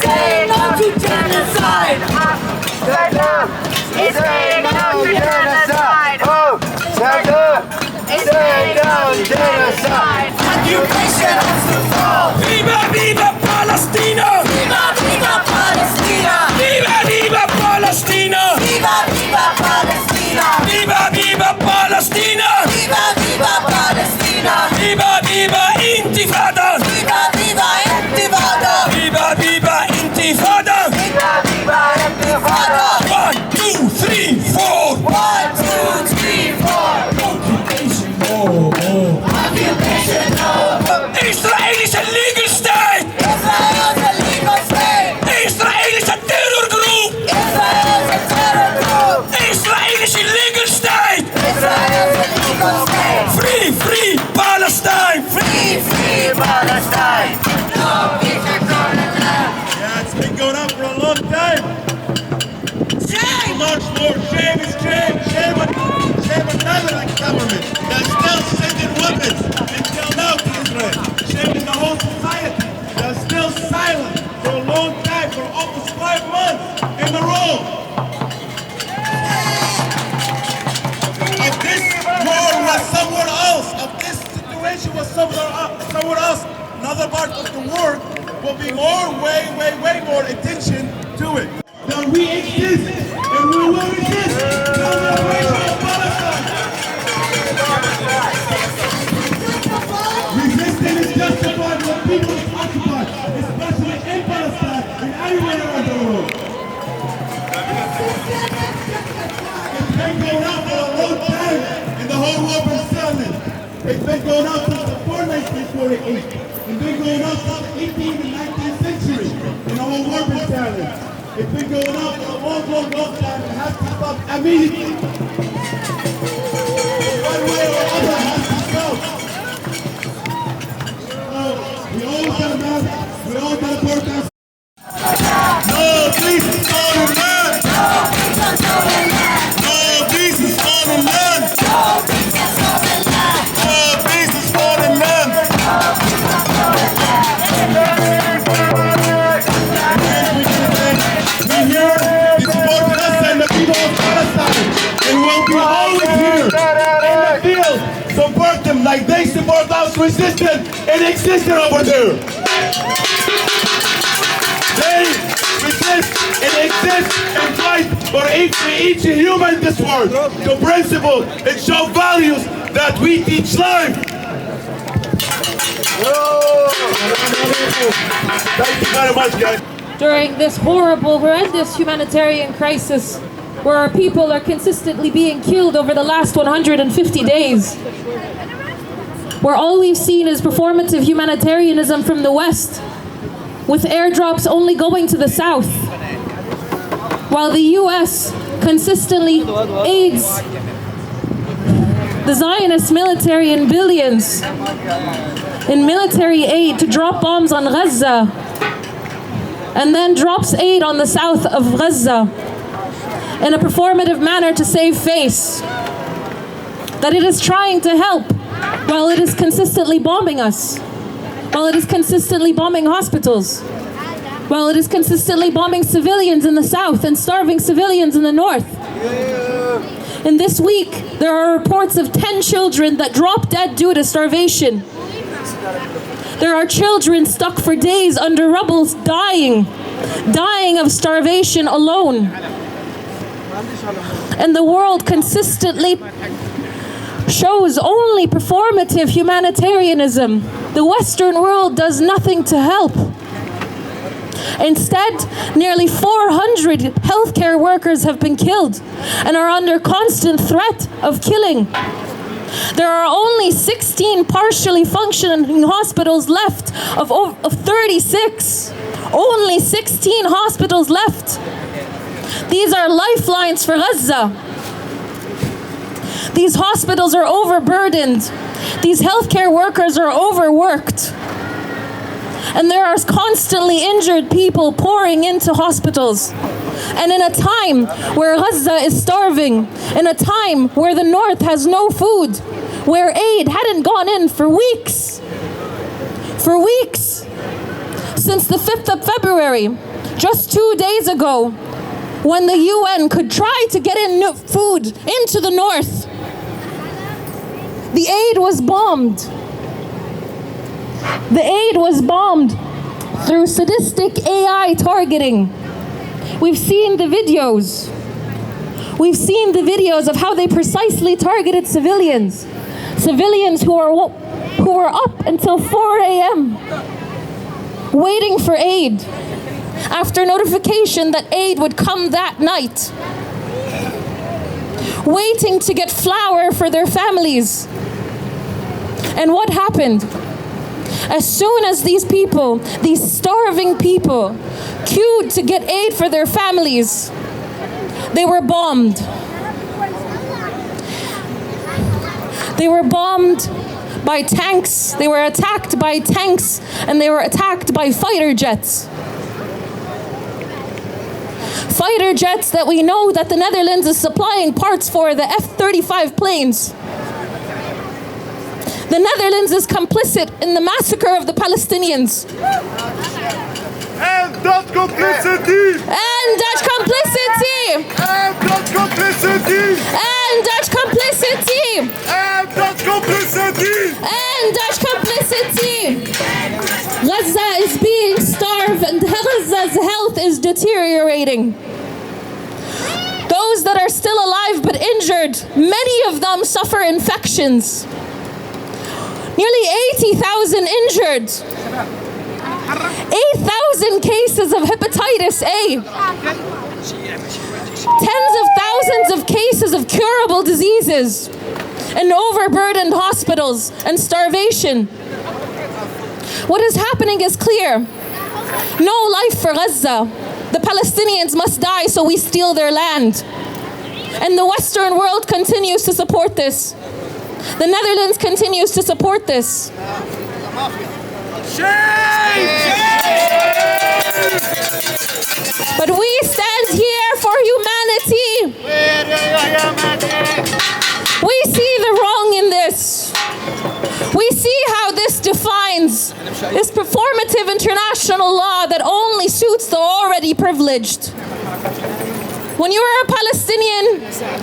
say no to genocide. It's saying no to genocide. Oh, it's saying no to genocide. Occupation has to fall. Viva, viva Palestina! Viva, viva Palestina! Viva, viva Palestina! Viva, viva Palestina! Viva, viva Palestina! Viva, viva Palestina! Viva, viva Intifada! Viva, viva Intifada! Viva, viva Intifada! Viva, viva Intifada! 1, 2, 3, 4! 1, 2, 3, 4! Occupation, no, no. Occupation, no! Israëlische legal state! Israel's a legal state! Israëlische terrorgroep! Israel's a terror group! Israëlische legal state! Israel's a legal state! Free, free Palestine! Free, free Palestine! No peace in Palestine! Yeah, it's been going on for a long time. Shame! Much more shame is shame. Shame on Netherlands government that's still sending weapons until now to Israel. Shame in the whole society that's still silent for a long time, for almost 5 months in a row. If this war was somewhere else, if this situation was somewhere else, another part of the world will be way more attention to it. That we exist and we will resist the liberation of Palestine. Resistance is justified when people is occupied, especially in Palestine and anywhere around the world. It's been going on for a long time and the whole world been silent. It's been going on since before 1948. It's been going on since the 18th and 19th century and the whole world been silent. It's been going on for a long time. It has to stop immediately. One way or other, it has to stop. We all got to mask. We all got to protest. No peace is on the land. No peace is on the land. No peace is on the land. No peace is on the land. No peace is on the land. No peace is on the land. We're here to support us and the people of Palestine, and we'll be always here in the field, support them like they support us, resistant and existing over there. They resist and exist and fight for each human in this world to principle and show values that we teach life. Thank you very much, guys. During this horrible, horrendous humanitarian crisis where our people are consistently being killed over the last 150 days, where all we've seen is performative humanitarianism from the West, with airdrops only going to the South, while the US consistently aids the Zionist military in billions in military aid to drop bombs on Gaza, and then drops aid on the south of Gaza in a performative manner to save face. That it is trying to help while it is consistently bombing us, while it is consistently bombing hospitals, while it is consistently bombing civilians in the south and starving civilians in the north. And this week, there are reports of 10 children that drop dead due to starvation. There are children stuck for days under rubble, dying of starvation alone. And the world consistently shows only performative humanitarianism. The Western world does nothing to help. Instead, nearly 400 healthcare workers have been killed and are under constant threat of killing. There are only 16 partially functioning hospitals left of 36. Only 16 hospitals left. These are lifelines for Gaza. These hospitals are overburdened. These healthcare workers are overworked. And there are constantly injured people pouring into hospitals. And in a time where Gaza is starving, in a time where the north has no food, where aid hadn't gone in for weeks. since the 5th of February, just 2 days ago, when the UN could try to get in food into the north. The aid was bombed. The aid was bombed through sadistic AI targeting. We've seen the videos. We've seen the videos of how they precisely targeted civilians. Civilians who were up until 4 a.m. waiting for aid after notification that aid would come that night. Waiting to get flour for their families. And what happened? As soon as these people, these starving people, queued to get aid for their families, they were bombed. They were bombed by tanks, they were attacked by tanks, and they were attacked by fighter jets. Fighter jets that we know that the Netherlands is supplying parts for, the F-35 planes. The Netherlands is complicit in the massacre of the Palestinians. En dat complicity! And Dutch complicity! En dat complicity! And Dutch complicity! En dat complicity! And Dutch complicity! Gaza is being starved and Gaza's health is deteriorating. Those that are still alive but injured, many of them suffer infections. Nearly 80,000 injured. 8,000 cases of hepatitis A. Tens of thousands of cases of curable diseases. And overburdened hospitals and starvation. What is happening is clear. No life for Gaza. The Palestinians must die so we steal their land. And the Western world continues to support this. The Netherlands continues to support this. But we stand here for humanity. We see the wrong in this. We see how this defines this performative international law that only suits the already privileged. When you are a Palestinian,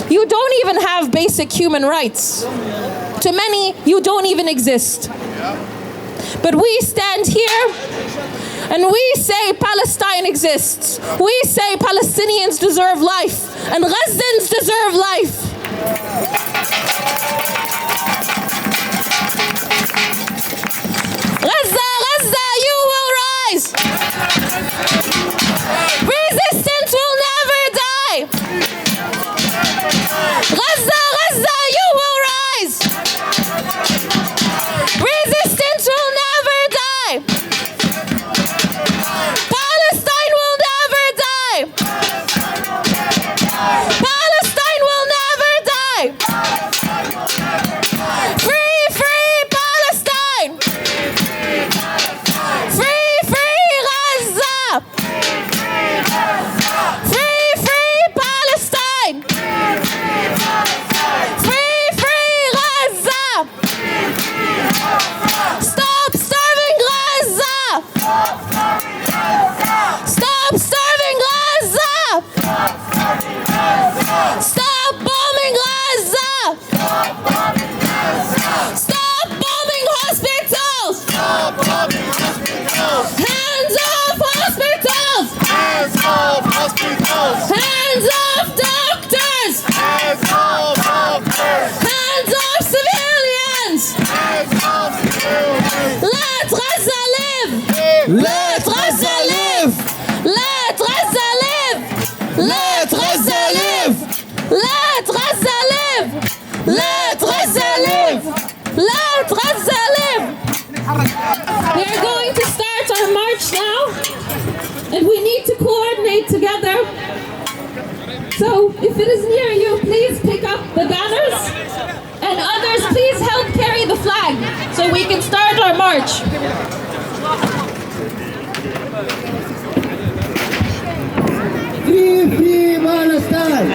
you don't even have basic human rights. To many, you don't even exist. But we stand here and we say Palestine exists. We say Palestinians deserve life and Gazans deserve life. Gaza, Gaza, you will rise. Resistance will never die. Gaza, Gaza, you will rise. Resistance will never die. Palestine will never die. Palestine will never die. Free, free Palestine. Free, free Gaza. Free, free Palestine. Free, free Gaza. Stop starving Gaza. Stop starving Gaza. Stop bombing Gaza. Stop bombing hospitals. Hands off hospitals. Hands off doctors. Hands off civilians. Let Gaza live. Let Gaza live! Let Gaza live. Let Gaza live! Let Gaza live. Let Gaza live. Let Gaza live. We are going to start our march now, and we need to coordinate together. So if it is near you, please pick up the banners, and others, please help carry the flag so we can start our march. Free, free Palestine!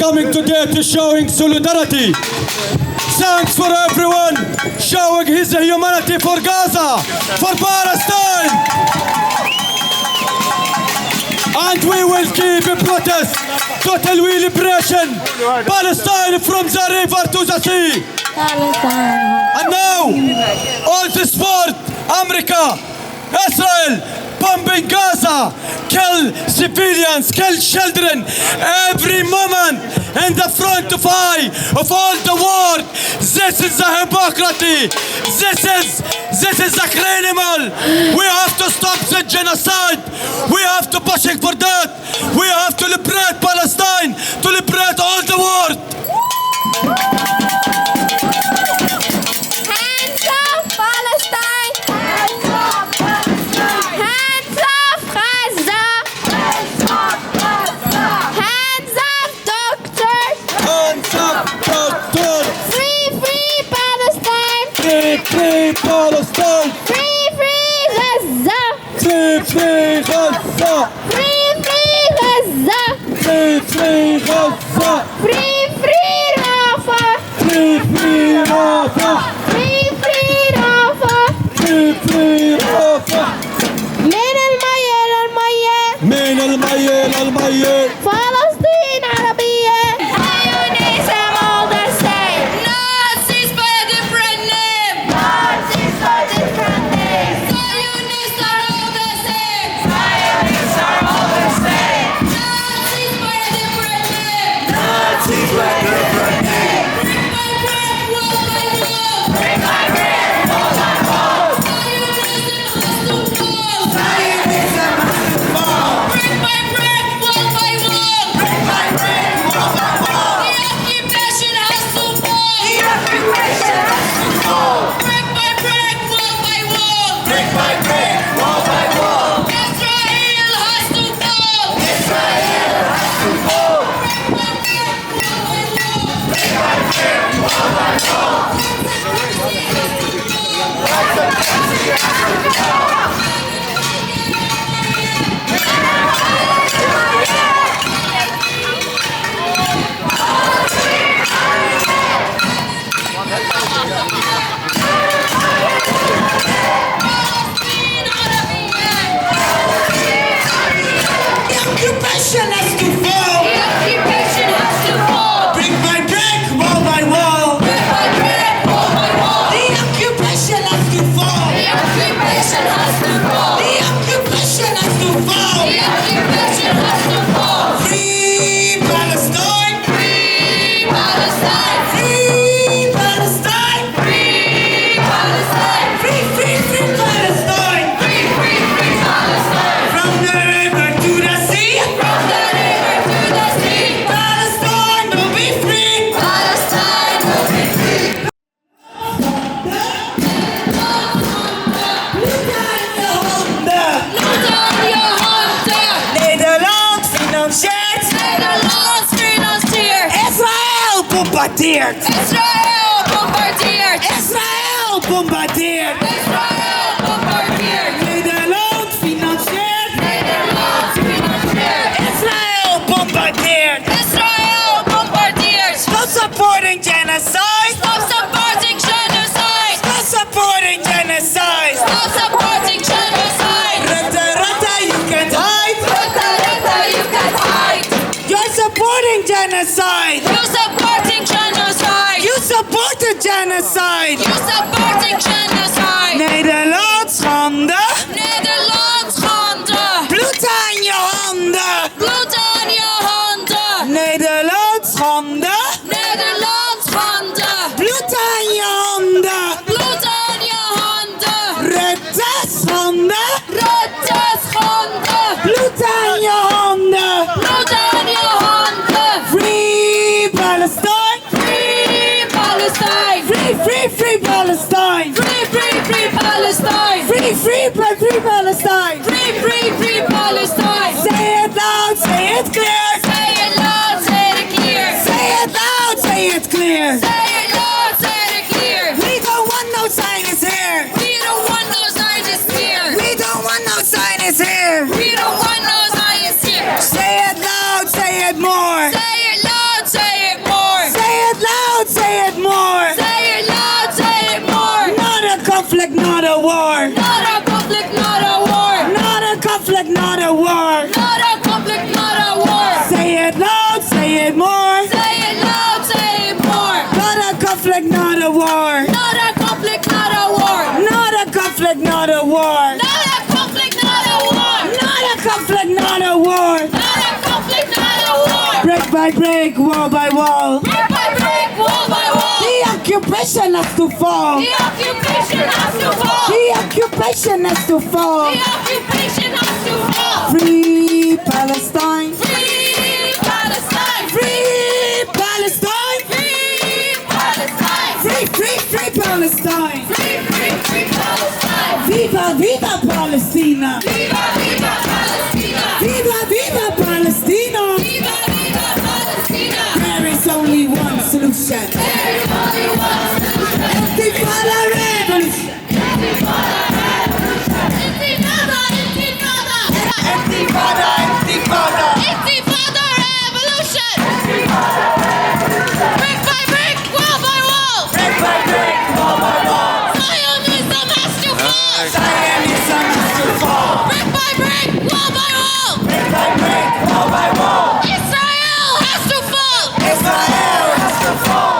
coming today to showing solidarity. Thanks for everyone showing his humanity for Gaza, for Palestine. And we will keep a protest total we liberation Palestine from the river to the sea. And now, all the support America, Israel, bombing Gaza, kill civilians, kill children, every moment in the front of eye of all the world. This is the hypocrisy. This is a criminal. We have to stop the genocide. We have to pushing for that. We have to liberate Palestine, to liberate all the world. Hands off Palestine! Hands off Palestine! Hands off Gaza! Hands off Gaza! Hands off doctors! Hands up, doctor! Free Palestine! Free Palestine! Free Gaza! Free Gaza! Free Gaza! Free Gaza! Free Rafah! Free Rafah! Free Rafah! Free Rafah! من المية المية فلسطين عربية Zionism all the same Nazis by a different name Nazis by a different name Zionists are all the same Zionists are all the same Nazis by a different name Nazis by a different name Brick by brick, wall by wall Brick by brick, wall by wall Zionism has to fall Zionism has to fall Brick by brick, wall by wall Brick by brick, wall by wall The occupation has to fall The occupation has to fall Brick by brick, wall by wall Brick by brick, wall by wall Israel has to fall Israel has to fall Brick by brick, wall by wall Brick by brick, wall by wall Occupation has to fall. The occupation has to fall Brick by brick, wall by wall. Brick by brick, wall by wall The occupation has to fall. The occupation has to fall The occupation has to fall. The occupation has to fall Free Palestine. Free Palestine! Free Palestine. Free Palestine! Free Palestine. Free Palestine! From the river to the sea. From the river to the sea, Palestine will be free. Palestine will be free. Nederland financiert. Nederland financiert. Israël bombardeert. Israël bombardeert. Israël bombardeert. Israël bombardeert. Nederland financiert. Nederland financiert. Israël bombardeert. Israël bombardeert. Stop supporting genocide. Stop supporting genocide. Stop supporting genocide. Stop supporting genocide. Rutte, you can't hide. Rutte, you can't hide. You're supporting genocide. You supporting genocide. You supported genocide. You supporting genocide. Nederland schande. Nederland schande. Bloed aan je handen. Bloed aan je handen. Nederland schande. Nederland schande. Bloed aan je handen. Bloed aan je handen. Rutte schande. Rutte schande. Bloed aan je handen. Bloed aan je handen. Free Palestine. Free Palestine. Free Palestine. Free Palestine. Free Palestine. Free Palestine. Say it loud, say it clear. Say it loud, say it clear. Say it loud, say it clear. Say it loud, say it clear. We don't want no Zionists here. We don't want no Zionists here. We don't want no Zionists here. We don't want no Zionists here. Say it loud, say it more. Say it loud, say conflict, not a war. Not a conflict, not a war. Not a conflict, not a war. Not a conflict, not a war. Not a conflict, not a war. Not a conflict, not a war. Brick by brick, wall by wall. Brick by brick, wall by wall. The occupation has to fall. The occupation has to fall. The occupation has to fall. The occupation has to fall. Free Palestine. Free Palestine. Free Palestine. Free Palestine. Free Palestine. Free Palestine. Viva, viva Palestina. Viva, viva Palestina. Viva, viva Palestina. Viva, viva Palestina. There is only one solution. There is only one solution. Intifada revolution. Intifada revolution. Intifada, intifada. Intifada, intifada. Intifada revolution. Brick by brick, wall by wall. Brick by brick, wall by wall. Zionism has to fall. Zionism has to fall. Brick by brick, wall by wall. Brick by brick, wall by wall. Israel has to fall. Israel has to fall.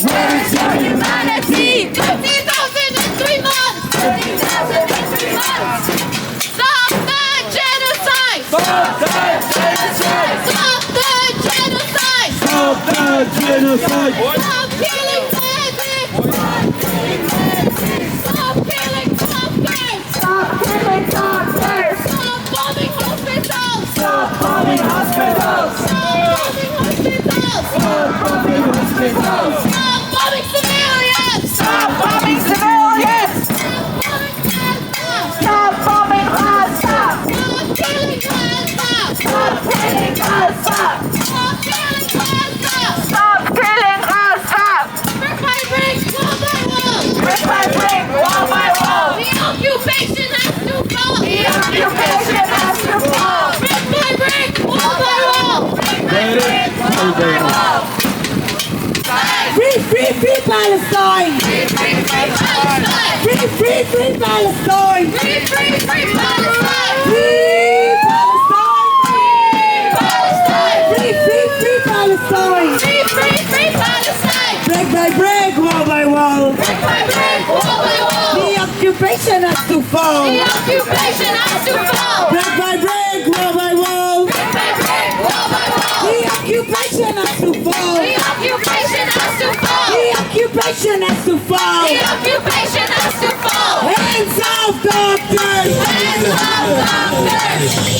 Where is your humanity? 13,003 months. 13,003 months. Stop the genocide. Stop the genocide! Stop the genocide. Stop the genocide! Stop killing babies. Stop killing doctors. Stop killing doctors. Stop bombing hospitals. Stop bombing hospitals! Stop bombing hospitals. Stop bombing hospitals! Stop bombing civilians. Stop bombing civilians! Stop bombing Gaza. Stop bombing Gaza! Stop killing Gaza. Stop killing Gaza! Stop killing Gaza. Stop killing Gaza! Brick by brick, wall by wall. Brick by brick, wall by wall. The occupation has to fall. The occupation has to fall. Brick by brick, wall by wall. Brick by brick, wall by wall. Free, free, free Palestine! Free, free, free Palestine. Free, free, free Palestine! Free, free, free Palestine. Free Palestine! Palestine. Free, free, free Palestine! Free, free, free Palestine. Brick by brick, wall by wall. Brick by brick, wall by wall. The occupation has to fall. The occupation has to fall. Brick by brick, wall by wall. Brick by brick, wall by wall. The occupation has to fall. The occupation has to fall. The occupation has to fall. The occupation has to fall. Hands off, doctors! Hands off, doctors.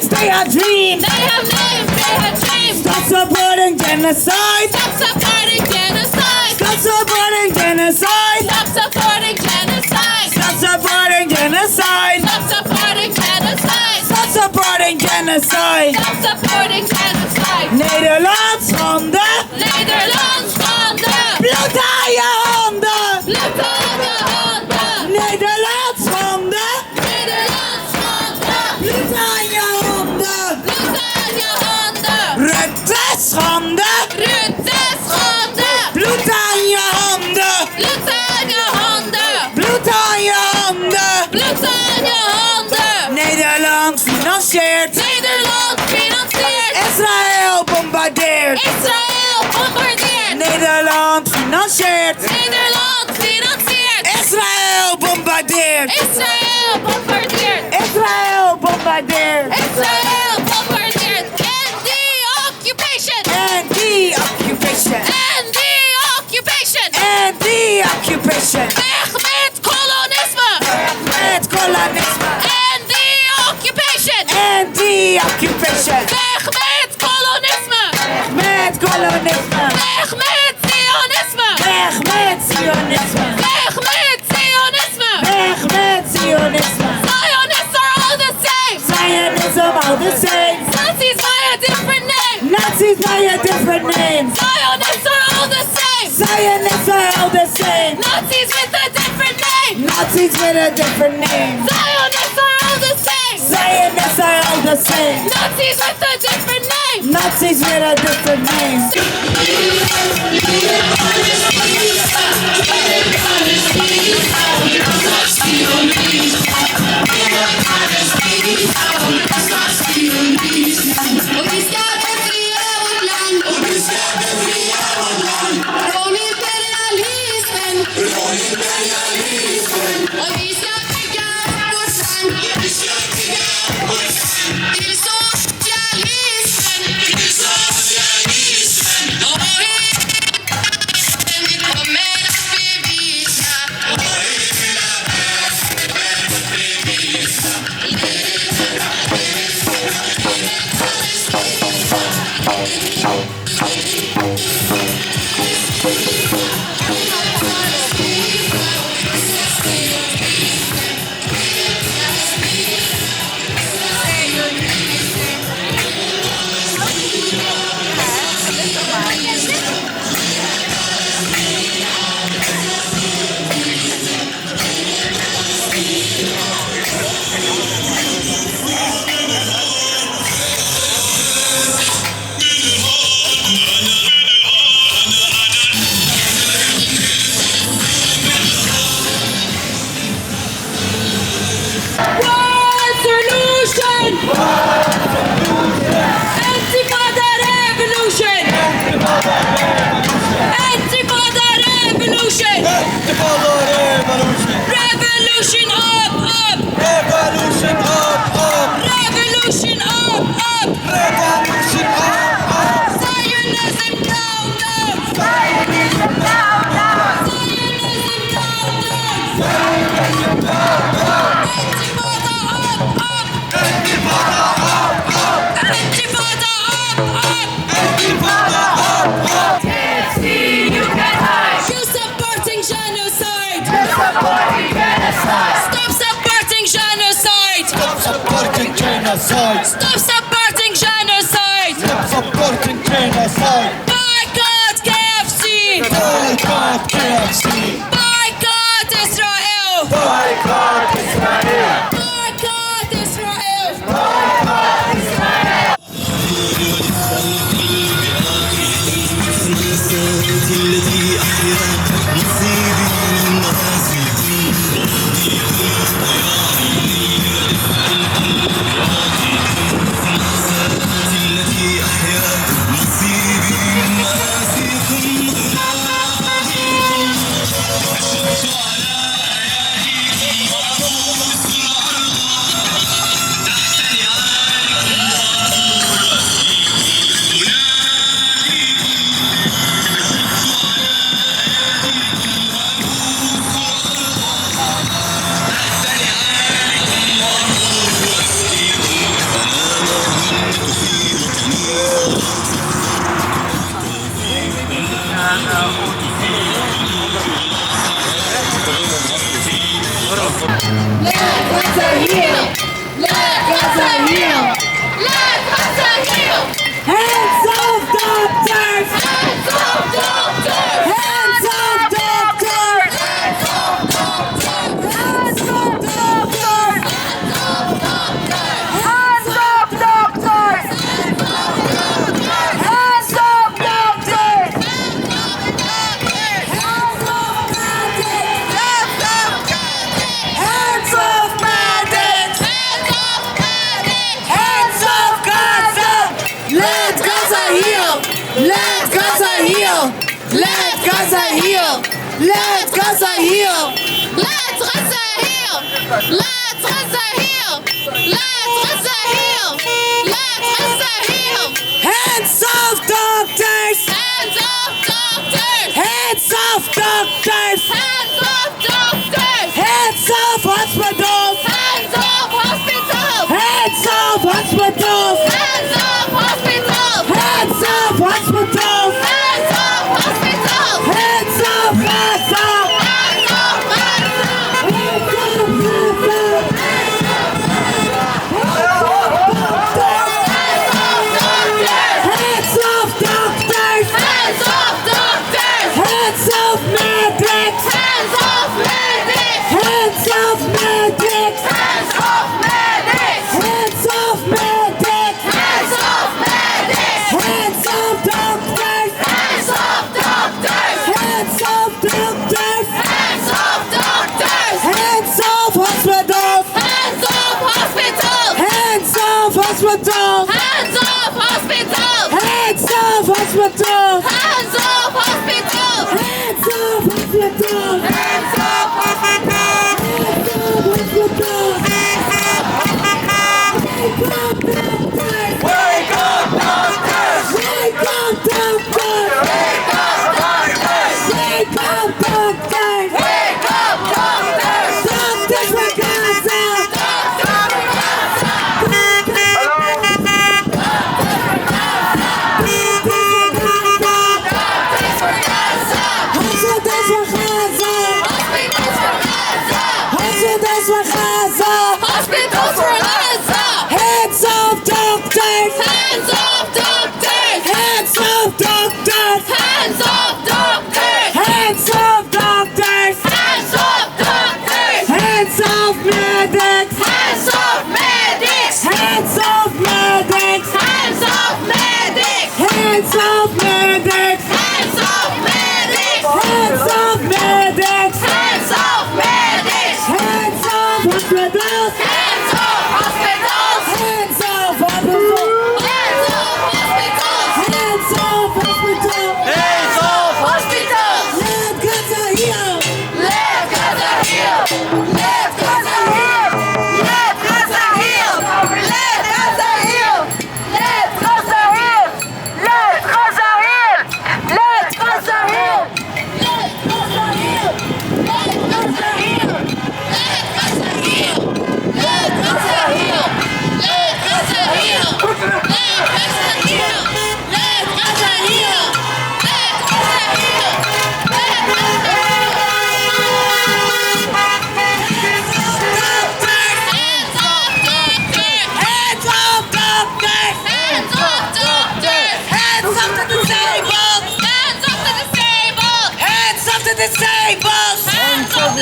They have dreams! They have names, they have dreams. Stop supporting genocide! Stop supporting genocide. Stop supporting genocide! Stop supporting genocide. Stop supporting genocide! Stop supporting genocide. Stop supporting genocide! Stop supporting genocide. Nederlands handen! Nederlands handen. Bloed aan je handen! Bloed aan je handen. Nederlands handen! Nederlands handen. Bloed aan je handen! Bloed aan je handen. Rutte's handen! Rutte's handen. Bloed aan je handen! Bloed aan je handen. Bloed aan je handen! Bloed aan je handen. Nederland financiert! Nederland financiert. Israël bombardeert! Israël bombardeert. Nederland financiert! Nederland financiert. Israël bombardeert! Israël bombardeert. Israël bombardeert! Israël bombardeert. And the occupation. And the occupation! And the occupation. And the occupation! Weg met kolonisme. Met kolonisme! And the occupation. And the occupation! Weg met kolonisme. Met kolonisme! Weg met zionisme. Weg met zionisme! Weg met zionisme. Weg met zionisme! Zionists are all the same. Zionism all the same! Nazis by a different name. Nazis by a different name! Zionists are all the same. Zionists are all the same! Nazis with a different name. Nazis with a different name! Zionists are all the same. Zionists are all the same! Nazis with a different name. Nazis with a different name! genocide. Stop supporting genocide. Stop supporting genocide. Boycott KFC. Boycott KFC. Boycott Israel. Boycott Israel. Boycott Israel. Let Gaza heal. Let Gaza heal. Let Gaza heal. Hands off doctors! Hands off doctors. Hands off doctors! Hands off doctors. Hands off doctors! Hands off doctors. Hands off doctors! Hands off doctors! Hands off medics! Hands off Gaza! Let Gaza heal! Let Gaza heal! Let Gaza heal! Let Gaza heal! Let Gaza heal. Let Gaza heal. Let Gaza heal. Let Gaza heal. Hands off doctors! Hands off doctors. Hands off doctors! Hands off doctors. Hands off hospitals! Hands off hospitals. Hands off hospitals! Hands off hospitals. Hands off hospitals! Hands off hospitals. Hands off Gaza! Hands off Gaza. Hands off Gaza! Hands off doctors! Hands off doctors. Hands off medics! Hands off medics. Hands off medics! Hands off medics. Hands off medics! Hands off medics. Hands off doctors! Hands off doctors. Hands off doctors! Hands off doctors. Hands off hospitals! Hands off hospitals. Hands off hospitals! Hands off hospitals. Hands off hospitals! Hands off hospitals. Hands off hospitals! Hands off hospitals. Hands off hospitals! Wake up, doctors! Wake up, doctors! Wake up, doctors! Wake up, doctors! Wake up, doctors. Doctors for Gaza! Doctors for Gaza. Doctors for Gaza! Doctors for Gaza. Hospitals for Gaza!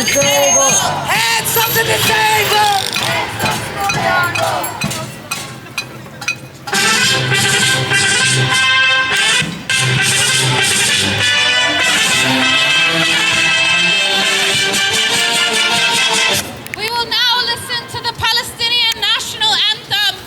disabled. Hands up to disabled. We will now listen to the Palestinian national anthem.